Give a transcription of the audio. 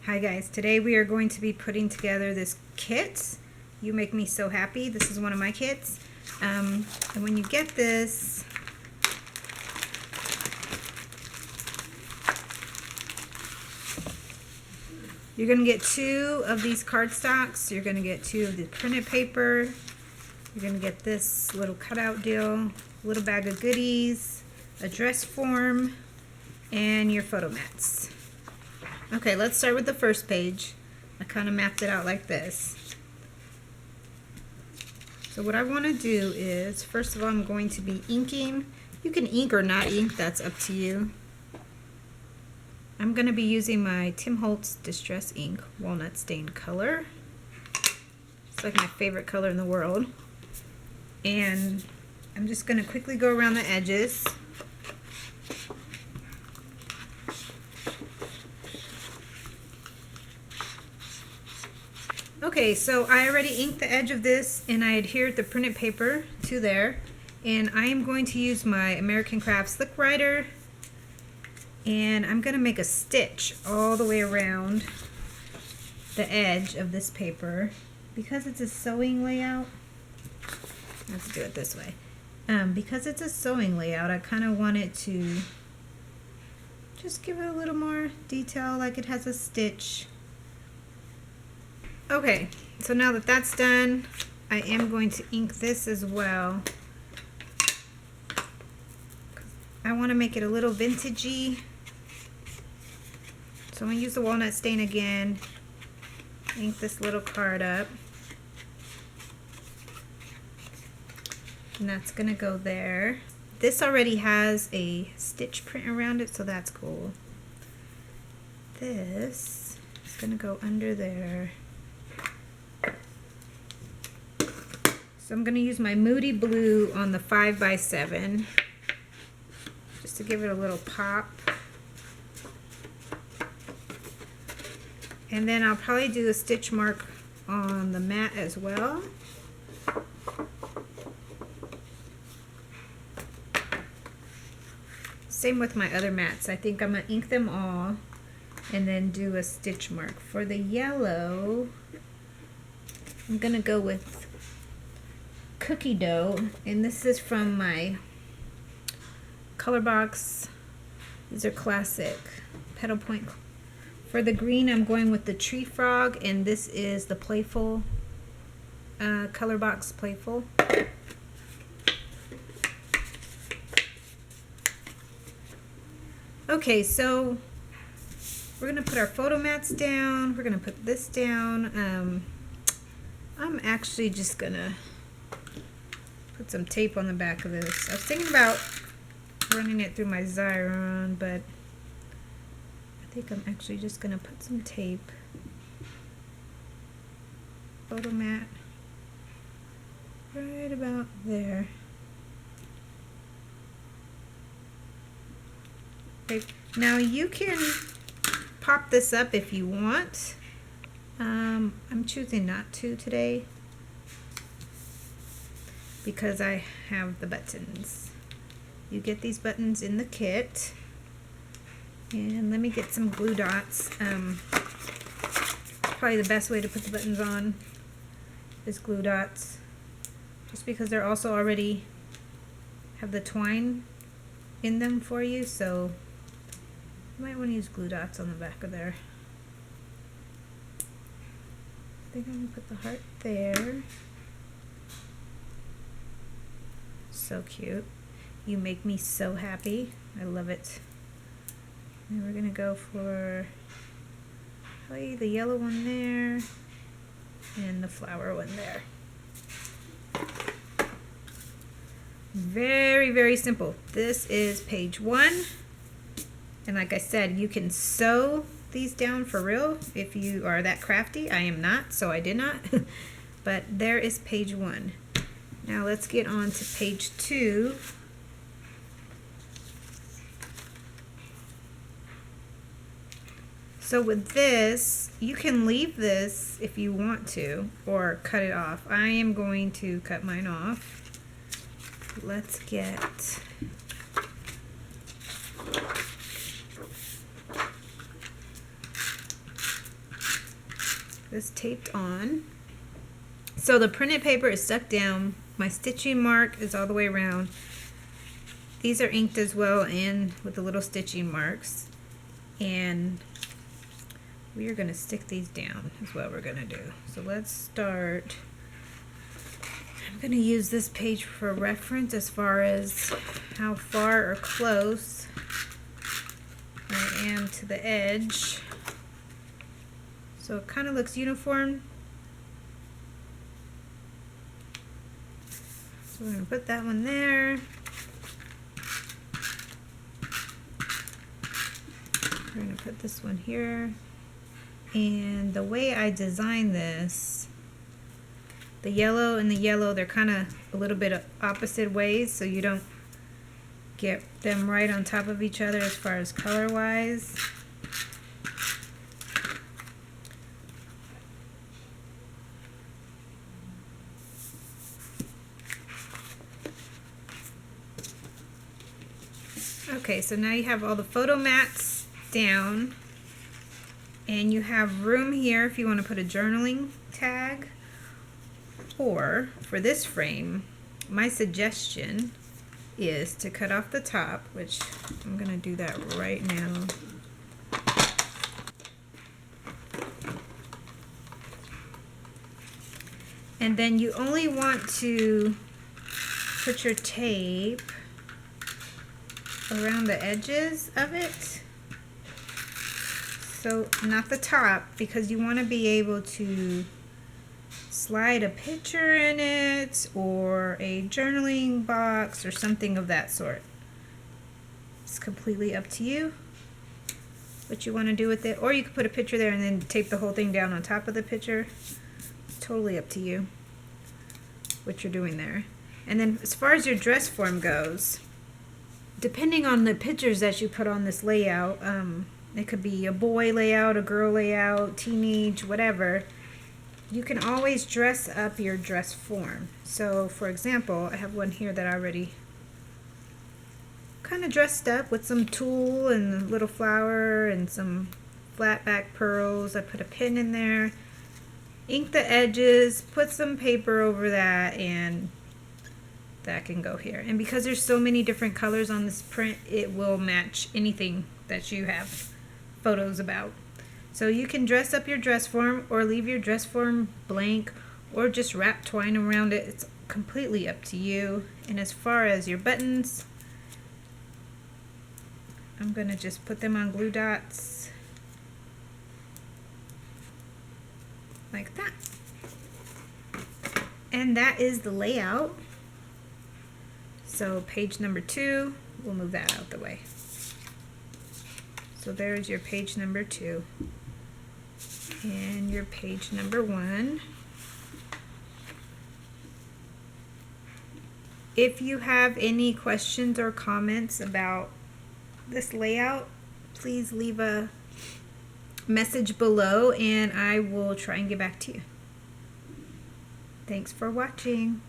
Hi guys, today we are going to be putting together this kit. You Make Me So Happy. This is one of my kits. And when you get this, you're going to get 2 of these cardstocks. You're going to get 2 of the printed paper. You're going to get this little cutout deal, little bag of goodies, a dress form, and your photo mats. Okay, let's start with the first page. I kind of mapped it out like this. So what I want to do is, first of all, I'm going to be inking. You can ink or not ink, that's up to you. I'm going to be using my Tim Holtz Distress Ink Walnut Stained Color. It's like my favorite color in the world. And I'm just going to quickly go around the edges. Okay, so I already inked the edge of this and I adhered the printed paper to there. And I am going to use my American Craft Slick Writer. And I'm going to make a stitch all the way around the edge of this paper. Because it's a sewing layout, let's do it this way. Because it's a sewing layout, I kind of want it to just give it a little more detail, like it has a stitch. Okay, so now that that's done, I am going to ink this as well. I want to make it a little vintagey. So I'm going to use the walnut stain again. Ink this little card up. And that's going to go there. This already has a stitch print around it, so that's cool. This is going to go under there. So I'm going to use my Moody Blue on the 5x7 just to give it a little pop. And then I'll probably do a stitch mark on the mat as well. Same with my other mats. I think I'm going to ink them all and then do a stitch mark. For the yellow, I'm going to go with cookie dough, and this is from my color box. These are classic Petal Point. For the green, I'm going with the Tree Frog, and this is the Playful color box Playful. Okay, so we're gonna put our photo mats down. We're gonna put this down. I'm actually just gonna put some tape on the back of this. I was thinking about running it through my Xyron, but I think I'm actually just going to put some tape. Photo mat right about there. Okay. Now you can pop this up if you want. I'm choosing not to today because I have the buttons. You get these buttons in the kit. And let me get some glue dots. Probably the best way to put the buttons on is glue dots. Just because they're also already have the twine in them for you, so you might want to use glue dots on the back of there. I think I'm going to put the heart there. So cute. You Make Me So Happy. I love it. And we're going to go for probably the yellow one there and the flower one there. Very, very simple. This is page 1. And like I said, you can sew these down for real if you are that crafty. I am not, so I did not. But there is page 1. Now let's get on to page 2. So with this, you can leave this if you want to, or cut it off. I am going to cut mine off. Let's get this taped on. So the printed paper is stuck down. My stitching mark is all the way around. These are inked as well and with the little stitching marks. And we are going to stick these down is what we're going to do. So let's start. I'm going to use this page for reference as far as how far or close I am to the edge. So it kind of looks uniform. So we're going to put that one there. We're going to put this one here. And the way I designed this, the yellow and the yellow, they're kind of a little bit opposite ways, so you don't get them right on top of each other as far as color wise. Okay, so now you have all the photo mats down, and you have room here if you want to put a journaling tag. Or for this frame, my suggestion is to cut off the top, which I'm going to do that right now. And then you only want to put your tape around the edges of it. So not the top, because you want to be able to slide a picture in it or a journaling box or something of that sort. It's completely up to you what you want to do with it. Or you could put a picture there and then tape the whole thing down on top of the picture. It's totally up to you what you're doing there. And then as far as your dress form goes, depending on the pictures that you put on this layout, it could be a boy layout, a girl layout, teenage, whatever. You can always dress up your dress form. So for example, I have one here that I already kind of dressed up with some tulle and a little flower and some flat back pearls. I put a pin in there, ink the edges, put some paper over that, and that can go here. And because there's so many different colors on this print, it will match anything that you have photos about. So you can dress up your dress form or leave your dress form blank or just wrap twine around it. It's completely up to you. And as far as your buttons, I'm going to just put them on glue dots like that. And that is the layout. So page number 2, we'll move that out the way. So there's your page number 2 and your page number 1. If you have any questions or comments about this layout, please leave a message below and I will try and get back to you. Thanks for watching.